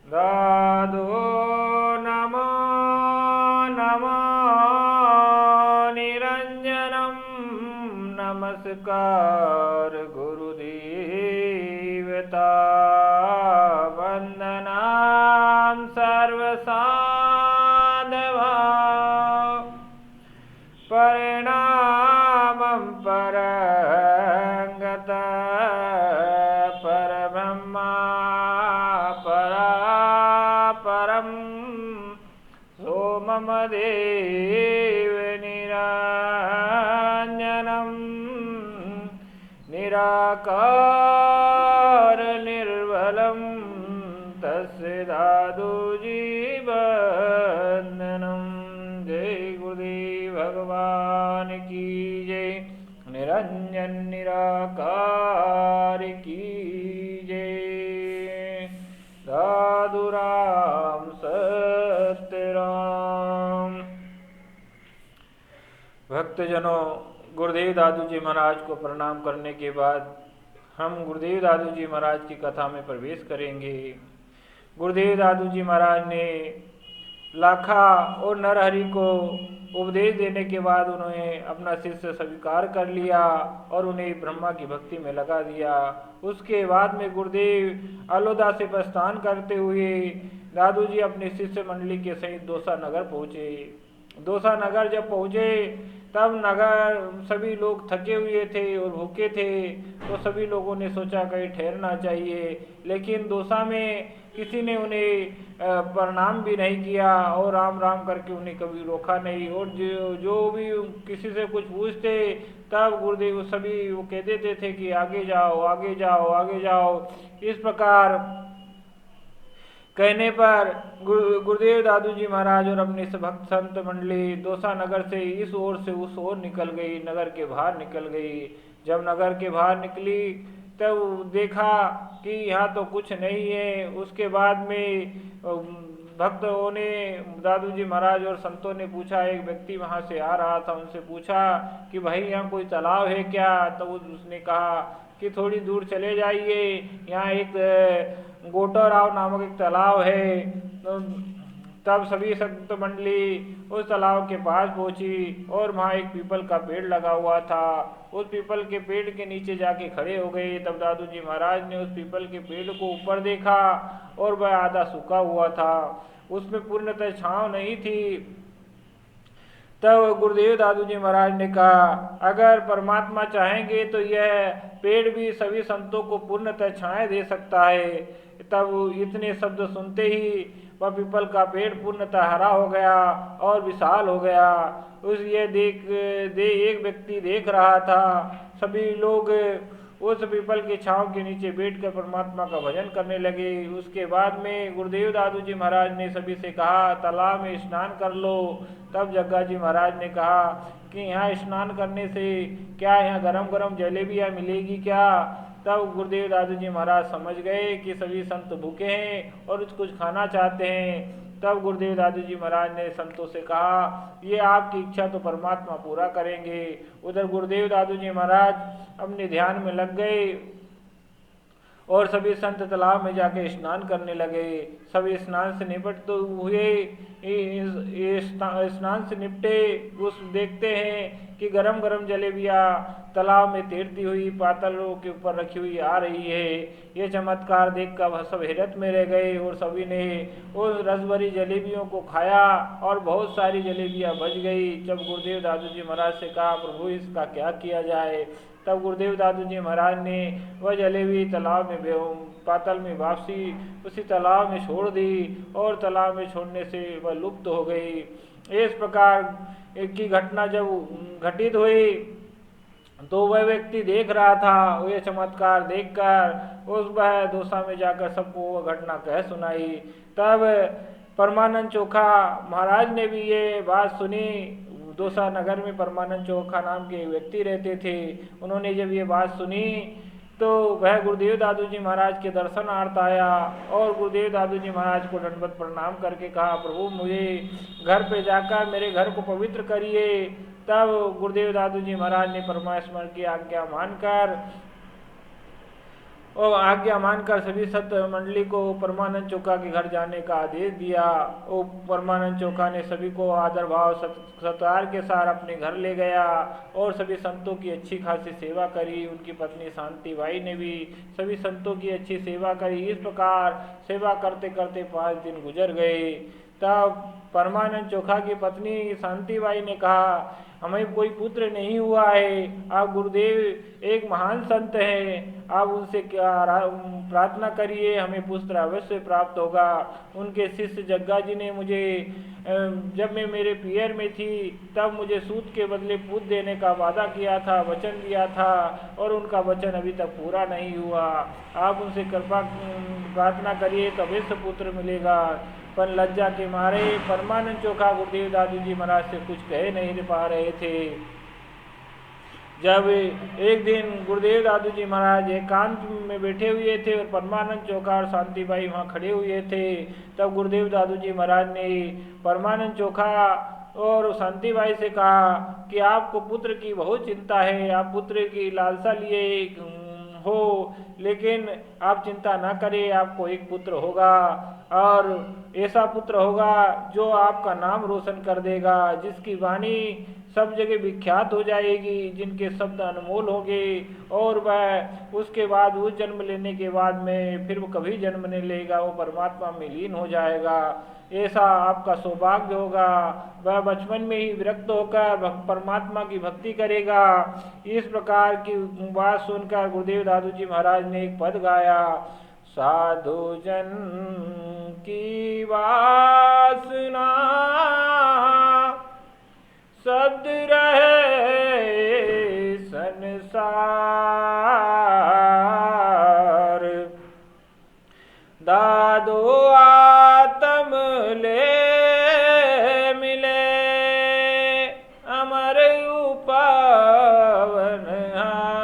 दादो नमो नमो निरंजनम नमस्कार गुरुदेवता वंदनाम सर्वसाधवा परिणामं परंगत परब्रह्मा परापरं सोममदेव निरञ्जनं निराकार निर्मलं तस्य दादुजीवन्दनं। जय गुरुदेव भगवान की जय। निरंजन निराकार की जय। साधु राम सत्य राम। भक्तजनों, गुरुदेव दादू जी महाराज को प्रणाम करने के बाद हम गुरुदेव दादू जी महाराज की कथा में प्रवेश करेंगे। गुरुदेव दादू जी महाराज ने लाखा और नरहरि को उपदेश देने के बाद उन्होंने अपना शिष्य स्वीकार कर लिया और उन्हें ब्रह्मा की भक्ति में लगा दिया। उसके बाद में गुरुदेव अलोदा से प्रस्थान करते हुए दादू जी अपने शिष्य मंडली के सहित दौसा नगर पहुँचे। दौसा नगर जब पहुँचे तब नगर सभी लोग थके हुए थे और भूखे थे, तो सभी लोगों ने सोचा कहीं ठहरना चाहिए, लेकिन दौसा में किसी ने उन्हें प्रणाम भी नहीं किया और राम राम करके उन्हें कभी रोका नहीं। और जो भी किसी से कुछ पूछते तब गुरुदेव सभी वो कह देते थे कि आगे जाओ आगे जाओ आगे जाओ। इस प्रकार कहने पर गुरुदेव दादू जी महाराज और अपनी भक्त संत मंडली दौसा नगर से इस ओर से उस ओर निकल गई, नगर के बाहर निकल गई। जब नगर के बाहर निकली तब देखा कि यहाँ तो कुछ नहीं है। उसके बाद में भक्तों ने दादू जी महाराज और संतों ने पूछा, एक व्यक्ति वहाँ से आ रहा था, उनसे पूछा कि भाई यहाँ कोई तालाब है क्या? तो उसने कहा कि थोड़ी दूर चले जाइए, यहाँ एक गोटाराव नामक एक तालाब है। तब सभी संत मंडली उस तालाब के पास पहुंची और वहाँ एक पीपल का पेड़ लगा हुआ था। उस पीपल के पेड़ के नीचे जाके खड़े हो गए। तब दादू जी महाराज ने उस पीपल के पेड़ को ऊपर देखा और वह आधा सूखा हुआ था, उसमें पूर्णतः छांव नहीं थी। तब गुरुदेव दादू जी महाराज ने कहा, अगर परमात्मा चाहेंगे तो यह पेड़ भी सभी संतों को पूर्णतः छाया दे सकता है। तब इतने शब्द सुनते ही वह पीपल का पेड़ पूर्णतः हरा हो गया और विशाल हो गया। उस ये एक व्यक्ति देख रहा था। सभी लोग उस पीपल के छांव के नीचे बैठकर परमात्मा का भजन करने लगे। उसके बाद में गुरुदेव दादू जी महाराज ने सभी से कहा, तालाब में स्नान कर लो। तब जग्गा जी महाराज ने कहा कि यहाँ स्नान करने से क्या यहाँ गरम गरम जलेबियाँ मिलेगी क्या? तब गुरुदेव दादू जी महाराज समझ गए कि सभी संत भूखे हैं और कुछ खाना चाहते हैं। तब गुरुदेव दादू जी महाराज ने संतों से कहा, ये आपकी इच्छा तो परमात्मा पूरा करेंगे। उधर गुरुदेव दादू जी महाराज अपने ध्यान में लग गए और सभी संत तालाब में जाके स्नान करने लगे। सभी स्नान से निपट तो हुए, स्नान से निपटे उस देखते हैं कि गरम गरम जलेबियाँ तालाब में तैरती हुई पातलों के ऊपर रखी हुई आ रही है। ये चमत्कार देखकर वह सब हैरत में रह गए और सभी ने उस रसभरी जलेबियों को खाया और बहुत सारी जलेबियाँ बच गई। जब गुरुदेव दादू जी महाराज से कहा, प्रभु इसका क्या किया जाए? तब गुरुदेव दादू जी महाराज ने वह जलेबी तालाब में पातल में वापसी उसी तालाब में छोड़ दी और तालाब में छोड़ने से वह लुप्त हो गई। इस प्रकार की घटना जब घटित हुई तो वह व्यक्ति देख रहा था। वह चमत्कार देखकर उस वह दौसा में जाकर सबको वह घटना कह सुनाई। तब परमानंद चोखा महाराज ने भी ये बात सुनी। दौसा नगर में परमानंद चोखा नाम के व्यक्ति रहते थे। उन्होंने जब ये बात सुनी तो वह गुरुदेव दादू जी महाराज के दर्शनार्थ आया और गुरुदेव दादू जी महाराज को दंडवत प्रणाम करके कहा, प्रभु मुझे घर पे जाकर मेरे घर को पवित्र करिए। तब गुरुदेव दादू जी महाराज ने परमात्मा की आज्ञा मानकर और आज्ञा मानकर सभी संत मंडली को परमानंद चोखा के घर जाने का आदेश दिया। और परमानंद चोखा ने सभी को आदर भाव सत्कार के साथ अपने घर ले गया और सभी संतों की अच्छी खासी सेवा करी। उनकी पत्नी शांति बाई ने भी सभी संतों की अच्छी सेवा करी। इस प्रकार सेवा करते करते 5 दिन गुजर गए। तब परमानंद चोखा की पत्नी शांति बाई ने कहा, हमें कोई पुत्र नहीं हुआ है। आप गुरुदेव एक महान संत हैं, आप उनसे क्या प्रार्थना करिए, हमें पुत्र अवश्य प्राप्त होगा। उनके शिष्य जग्गा जी ने मुझे जब मैं मेरे पियर में थी तब मुझे सूत के बदले पुत्र देने का वादा किया था, वचन दिया था, और उनका वचन अभी तक पूरा नहीं हुआ। आप उनसे कृपा प्रार्थना करिए तो अवश्य पुत्र मिलेगा। पर लज्जा के मारे परमानंद चोखा गुरुदेव दादू जी महाराज से कुछ कह नहीं पा रहे थे। जब एक दिन गुरुदेव दादू जी महाराज एकांत में बैठे हुए थे और परमानंद चोखा और शांति बाई वहाँ खड़े हुए थे, तब गुरुदेव दादू जी महाराज ने परमानंद चोखा और शांति बाई से कहा कि आपको पुत्र की बहुत चिंता है, आप पुत्र की लालसा लिए हो, लेकिन आप चिंता ना करें, आपको एक पुत्र होगा और ऐसा पुत्र होगा जो आपका नाम रोशन कर देगा, जिसकी वाणी सब जगह विख्यात हो जाएगी, जिनके शब्द अनमोल होंगे, और वह उसके बाद उस जन्म लेने के बाद में फिर वो कभी जन्म नहीं लेगा, वो परमात्मा में लीन हो जाएगा। ऐसा आपका सौभाग्य होगा। वह बचपन में ही विरक्त होकर परमात्मा की भक्ति करेगा। इस प्रकार की बात सुनकर गुरुदेव दादू जी महाराज ने एक पद गाया, साधु जन की वासना शब्द रहे संसार, दादो आत्म ले मिले अमर उपवन हार।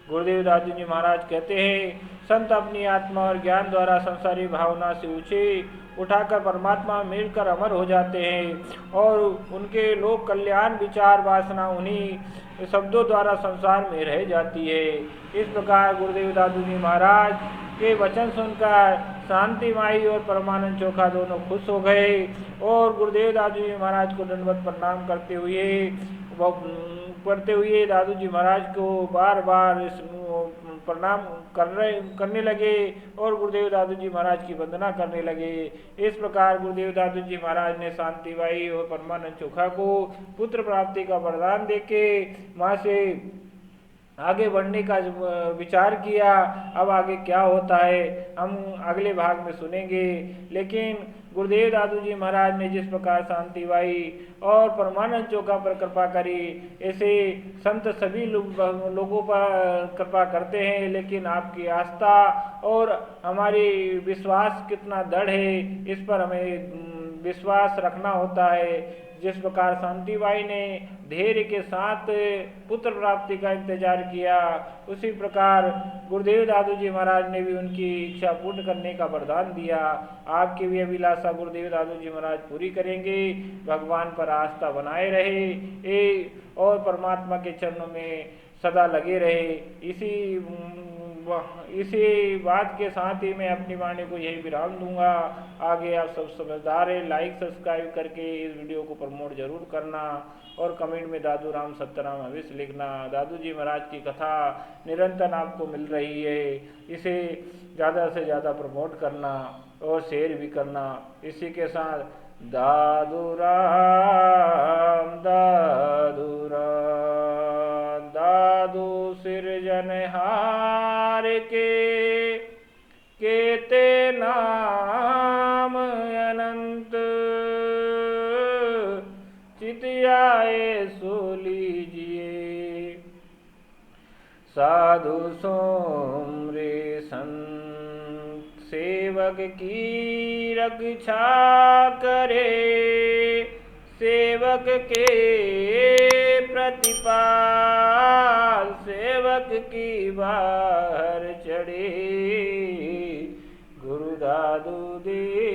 गुरुदेव दादू जी महाराज कहते हैं, संत अपनी आत्मा और ज्ञान द्वारा संसारी भावना से ऊंचे उठाकर परमात्मा मिलकर अमर हो जाते हैं और उनके लोक कल्याण विचार वासना उन्हीं शब्दों द्वारा संसार में रह जाती है। इस प्रकार गुरुदेव दादू जी महाराज के वचन सुनकर शांति माई और परमानंद चोखा दोनों खुश हो गए और गुरुदेव दादू जी महाराज को दंडवत प्रणाम करते हुए दादू जी महाराज को बार बार प्रणाम करने लगे और गुरुदेव दादू जी महाराज की वंदना करने लगे। इस प्रकार गुरुदेव दादू जी महाराज ने शांति बाई और परमानंद चोखा को पुत्र प्राप्ति का वरदान देके वहाँ से आगे बढ़ने का विचार किया। अब आगे क्या होता है हम अगले भाग में सुनेंगे। लेकिन गुरुदेव दादू जी महाराज ने जिस प्रकार शांति बाई और परमानंद चोखा पर कृपा करी, ऐसे संत सभी लोगों पर कृपा करते हैं, लेकिन आपकी आस्था और हमारी विश्वास कितना दृढ़ है इस पर हमें विश्वास रखना होता है। जिस प्रकार शांति बाई ने धैर्य के साथ पुत्र प्राप्ति का इंतजार किया, उसी प्रकार गुरुदेव दादू जी महाराज ने भी उनकी इच्छा पूर्ण करने का वरदान दिया। आपकी भी अभिलाषा गुरुदेव दादू जी महाराज पूरी करेंगे। भगवान पर आस्था बनाए रहे और परमात्मा के चरणों में सदा लगे रहे। इसी बात के साथ ही मैं अपनी वाणी को यही विराम दूंगा। आगे आप सब समझदार हैं, लाइक सब्सक्राइब करके इस वीडियो को प्रमोट जरूर करना और कमेंट में दादू राम सत्यराम अवश्य लिखना। दादू जी महाराज की कथा निरंतर आपको मिल रही है, इसे ज़्यादा से ज़्यादा प्रमोट करना और शेयर भी करना। इसी के साथ दादू राम दादू सिरजनहार के केते नाम अनंत चितियाए सो लीजिए। साधु सोमरे संत सेवक की रक्षा करे, सेवक के प्रतिपाल सेवक की बाहर चढ़े। गुरु दादू दे